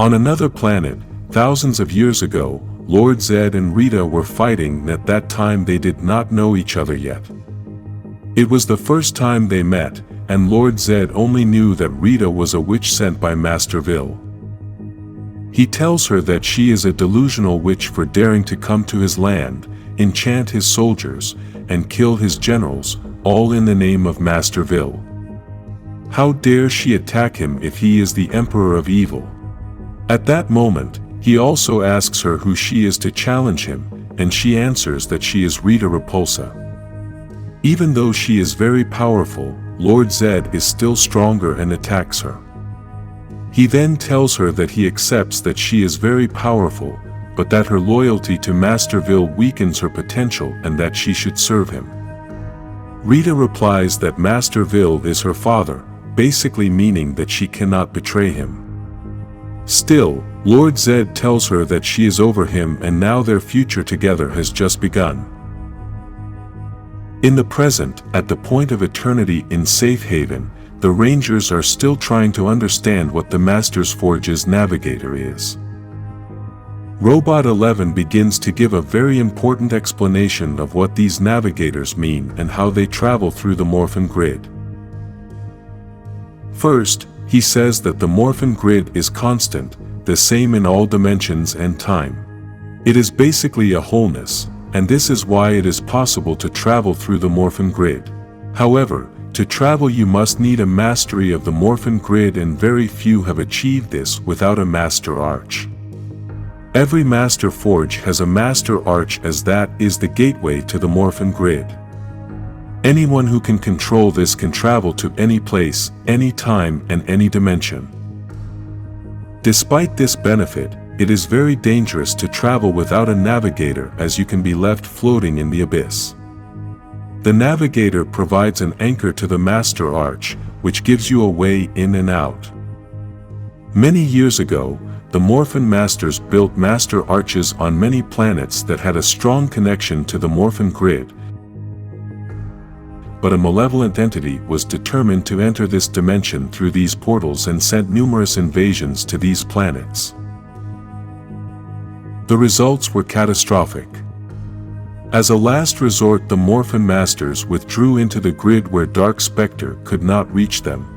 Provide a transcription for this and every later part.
On another planet, thousands of years ago, Lord Zedd and Rita were fighting, and at that time they did not know each other yet. It was the first time they met, and Lord Zedd only knew that Rita was a witch sent by Master Vile. He tells her that she is a delusional witch for daring to come to his land, enchant his soldiers, and kill his generals, all in the name of Master Vile. How dare she attack him if he is the Emperor of Evil? At that moment, he also asks her who she is to challenge him, and she answers that she is Rita Repulsa. Even though she is very powerful, Lord Zedd is still stronger and attacks her. He then tells her that he accepts that she is very powerful, but that her loyalty to Master Vile weakens her potential and that she should serve him. Rita replies that Master Vile is her father, basically meaning that she cannot betray him. Still, Lord Zedd tells her that she is over him and now their future together has just begun. In the present, at the point of eternity in Safe Haven, the Rangers are still trying to understand what the Master's Forge's navigator is. Robot 11 begins to give a very important explanation of what these navigators mean and how they travel through the Morphin grid. First, he says that the Morphin grid is constant, the same in all dimensions and time. It is basically a wholeness, and this is why it is possible to travel through the Morphin grid. However, to travel you must need a mastery of the Morphin grid, and very few have achieved this without a master arch. Every master forge has a master arch, as that is the gateway to the Morphin grid. Anyone who can control this can travel to any place, any time, and any dimension. Despite this benefit, it is very dangerous to travel without a navigator, as you can be left floating in the abyss. The navigator provides an anchor to the master arch, which gives you a way in and out. Many years ago, the Morphin Masters built master arches on many planets that had a strong connection to the Morphin grid, but a malevolent entity was determined to enter this dimension through these portals and sent numerous invasions to these planets. The results were catastrophic. As a last resort, the Morphin Masters withdrew into the grid where Dark Spectre could not reach them.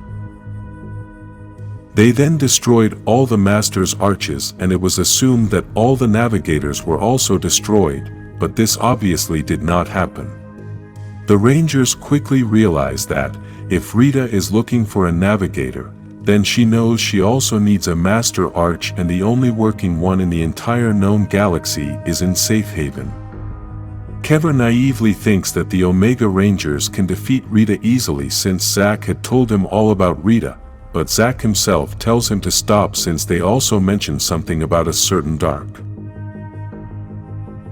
They then destroyed all the Masters' arches, and it was assumed that all the navigators were also destroyed, but this obviously did not happen. The Rangers quickly realize that, if Rita is looking for a navigator, then she knows she also needs a master arch, and the only working one in the entire known galaxy is in Safe Haven. Kevin naively thinks that the Omega Rangers can defeat Rita easily since Zack had told him all about Rita, but Zack himself tells him to stop since they also mention something about a certain dark.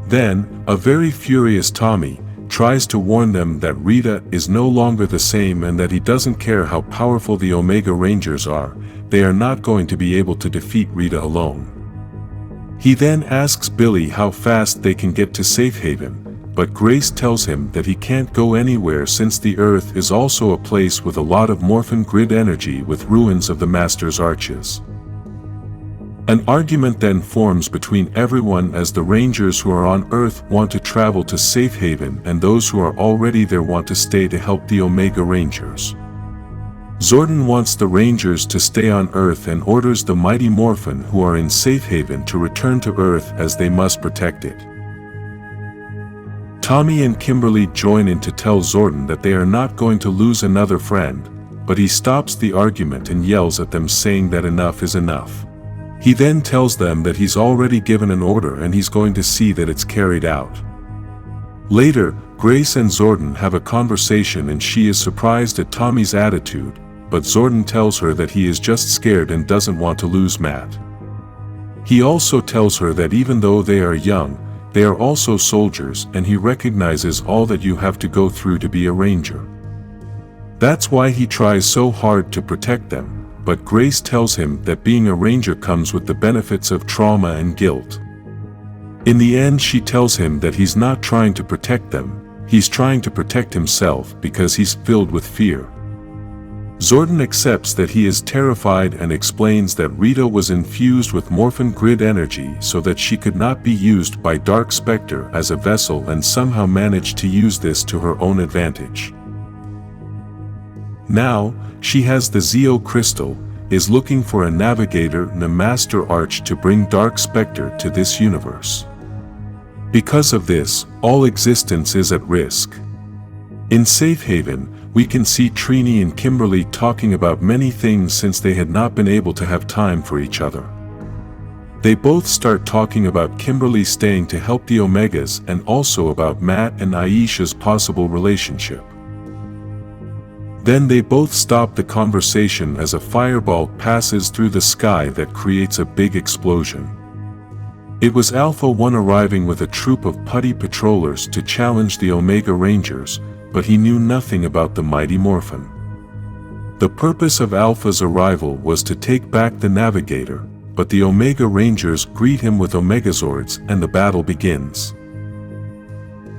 Then, a very furious Tommy tries to warn them that Rita is no longer the same and that he doesn't care how powerful the Omega Rangers are, they are not going to be able to defeat Rita alone. He then asks Billy how fast they can get to Safe Haven, but Grace tells him that he can't go anywhere since the Earth is also a place with a lot of Morphin grid energy with ruins of the Master's arches. An argument then forms between everyone, as the Rangers who are on Earth want to travel to Safe Haven and those who are already there want to stay to help the Omega Rangers. Zordon wants the Rangers to stay on Earth and orders the mighty Morphin who are in Safe Haven to return to Earth, as they must protect it. Tommy and Kimberly join in to tell Zordon that they are not going to lose another friend, but he stops the argument and yells at them, saying that enough is enough. He then tells them that he's already given an order and he's going to see that it's carried out. Later, Grace and Zordon have a conversation and she is surprised at Tommy's attitude, but Zordon tells her that he is just scared and doesn't want to lose Matt. He also tells her that even though they are young, they are also soldiers, and he recognizes all that you have to go through to be a ranger. That's why he tries so hard to protect them, but Grace tells him that being a ranger comes with the benefits of trauma and guilt. In the end, she tells him that he's not trying to protect them, he's trying to protect himself because he's filled with fear. Zordon accepts that he is terrified and explains that Rita was infused with Morphin grid energy so that she could not be used by Dark Spectre as a vessel and somehow managed to use this to her own advantage. Now, she has the Zeo crystal, is looking for a navigator and a master arch to bring Dark Spectre to this universe. Because of this, all existence is at risk. In Safe Haven, we can see Trini and Kimberly talking about many things since they had not been able to have time for each other. They both start talking about Kimberly staying to help the Omegas and also about Matt and Aisha's possible relationship. Then they both stop the conversation as a fireball passes through the sky that creates a big explosion. It was Alpha 1 arriving with a troop of putty patrollers to challenge the Omega Rangers, but he knew nothing about the mighty Morphin. The purpose of Alpha's arrival was to take back the Navigator, but the Omega Rangers greet him with Omegazords and the battle begins.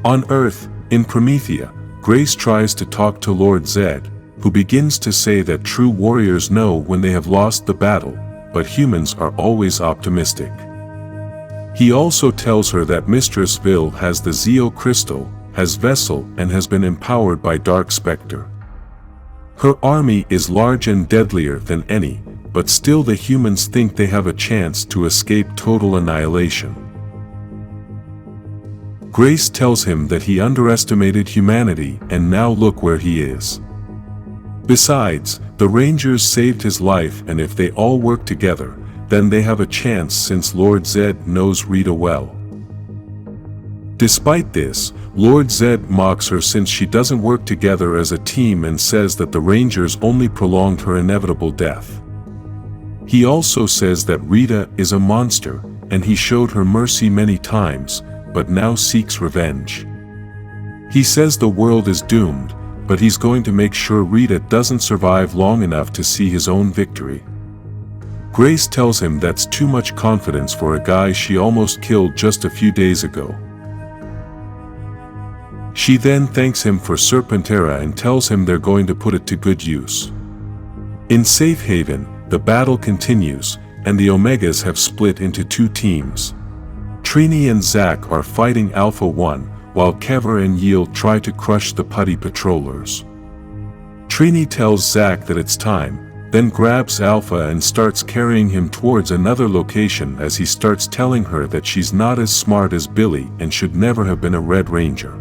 On Earth, in Promethea, Grace tries to talk to Lord Zedd, who begins to say that true warriors know when they have lost the battle, but humans are always optimistic. He also tells her that Mistress Vile has the Zeo crystal, has Vessel and has been empowered by Dark Spectre. Her army is large and deadlier than any, but still the humans think they have a chance to escape total annihilation. Grace tells him that he underestimated humanity and now look where he is. Besides, the Rangers saved his life and if they all work together, then they have a chance since Lord Zedd knows Rita well. Despite this, Lord Zedd mocks her since she doesn't work together as a team and says that the Rangers only prolonged her inevitable death. He also says that Rita is a monster, and he showed her mercy many times, but now seeks revenge. He says the world is doomed, but he's going to make sure Rita doesn't survive long enough to see his own victory. Grace tells him that's too much confidence for a guy she almost killed just a few days ago. She then thanks him for Serpentera and tells him they're going to put it to good use. In Safe Haven, the battle continues, and the Omegas have split into two teams. Trini and Zack are fighting Alpha 1, while Kever and Yield try to crush the putty patrollers. Trini tells Zack that it's time, then grabs Alpha and starts carrying him towards another location as he starts telling her that she's not as smart as Billy and should never have been a Red Ranger.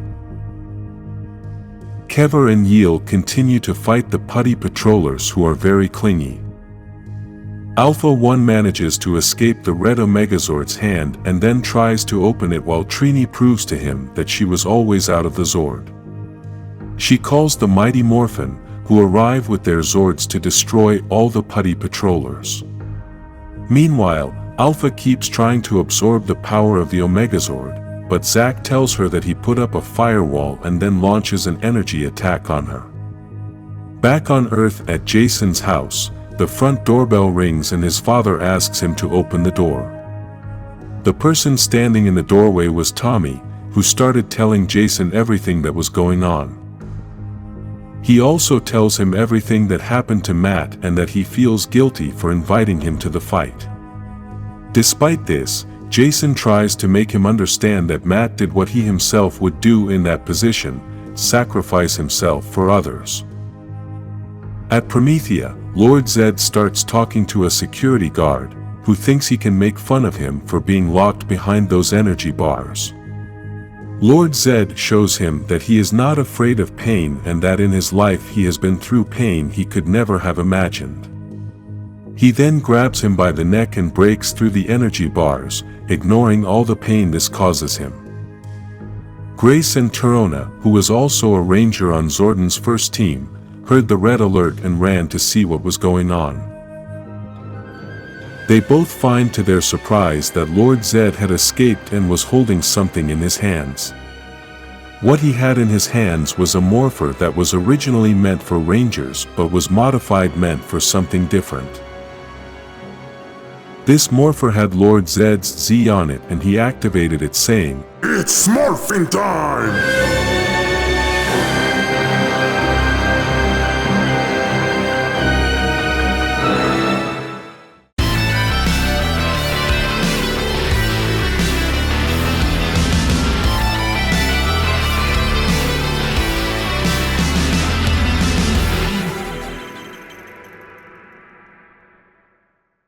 Kever and Yield continue to fight the putty patrollers who are very clingy. Alpha 1 manages to escape the red Omegazord's hand and then tries to open it while Trini proves to him that she was always out of the Zord. She calls the mighty Morphin, who arrive with their Zords to destroy all the putty patrollers. Meanwhile, Alpha keeps trying to absorb the power of the Omegazord, but Zack tells her that he put up a firewall and then launches an energy attack on her. Back on Earth at Jason's house, the front doorbell rings and his father asks him to open the door. The person standing in the doorway was Tommy, who started telling Jason everything that was going on. He also tells him everything that happened to Matt and that he feels guilty for inviting him to the fight. Despite this, Jason tries to make him understand that Matt did what he himself would do in that position, sacrifice himself for others. At Promethea, Lord Zedd starts talking to a security guard, who thinks he can make fun of him for being locked behind those energy bars. Lord Zedd shows him that he is not afraid of pain and that in his life he has been through pain he could never have imagined. He then grabs him by the neck and breaks through the energy bars, ignoring all the pain this causes him. Grace and Torona, who was also a ranger on Zordon's first team, heard the red alert and ran to see what was going on. They both find to their surprise that Lord Zedd had escaped and was holding something in his hands. What he had in his hands was a morpher that was originally meant for rangers but was modified meant for something different. This morpher had Lord Zedd's Z on it and he activated it saying, "It's morphin' time!"